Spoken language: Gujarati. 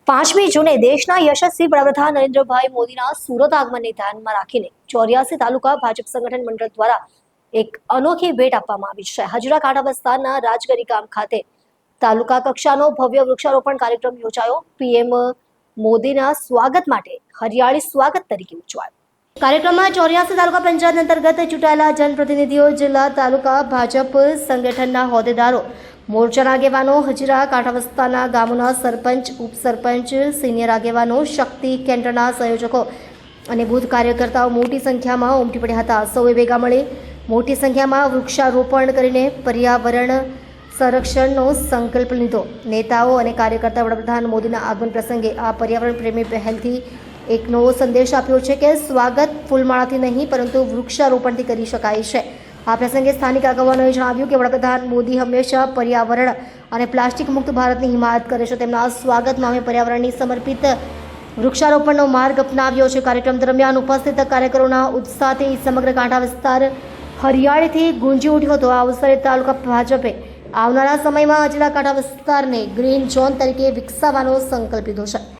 પાંચમી જૂને દેશના યશસ્વી વડાપ્રધાન નરેન્દ્રભાઈ મોદીના સુરત આગમનને ધ્યાનમાં રાખીને 84 તાલુકા ભાજપ સંગઠન મંડળ દ્વારા એક અનોખી ભેટ આપવામાં આવી છે। હજીરા કાંઠા વિસ્તારના રાજગરી ગામ ખાતે તાલુકા કક્ષાનો ભવ્ય વૃક્ષારોપણ કાર્યક્રમ યોજાયો। પીએમ મોદીના સ્વાગત માટે હરિયાળી સ્વાગત તરીકે ઉજવાયો। કાર્યક્રમમાં 84 તાલુકા પંચાયત અંતર્ગત ચૂંટાયેલા જનપ્રતિનિધિઓ, જિલ્લા તાલુકા ભાજપ સંગઠનના હોદ્દેદારો, મોરચાના આગેવાનો, હજીરા કાંઠા વિસ્તારના ગામોના સરપંચ, ઉપસરપંચ, સિનિયર આગેવાનો, શક્તિ કેન્દ્રના સંયોજકો અને બૂથ કાર્યકર્તાઓ મોટી સંખ્યામાં ઉમટી પડ્યા હતા। સૌએ ભેગા મળી મોટી સંખ્યામાં વૃક્ષારોપણ કરીને પર્યાવરણ સંરક્ષણનો સંકલ્પ લીધો। નેતાઓ અને કાર્યકર્તા વડાપ્રધાન મોદીના આગમન પ્રસંગે આ પર્યાવરણ પ્રેમી પહેલથી એક નવો સંદેશ આપ્યો છે કે સ્વાગત ફૂલમાળાથી નહીં પરંતુ વૃક્ષારોપણથી કરી શકાય છે। આ પ્રસંગે સ્થાનિક આગેવાનોએ જણાવ્યું કે વડાપ્રધાન મોદી હંમેશા પર્યાવરણ અને પ્લાસ્ટિક મુક્ત ભારતની હિમાયત કરે છે। તેમના સ્વાગતમાં અમે પર્યાવરણની સમર્પિત વૃક્ષારોપણનો માર્ગ અપનાવ્યો છે। કાર્યક્રમ દરમિયાન ઉપસ્થિત કાર્યકરોના ઉત્સાહથી સમગ્ર કાંઠા વિસ્તાર હરિયાળીથી ગુંજી ઉઠ્યો હતો। આ અવસરે તાલુકા ભાજપે આવનારા સમયમાં હજીરા કાંઠા વિસ્તારને ગ્રીન ઝોન તરીકે વિકસાવવાનો સંકલ્પ લીધો છે।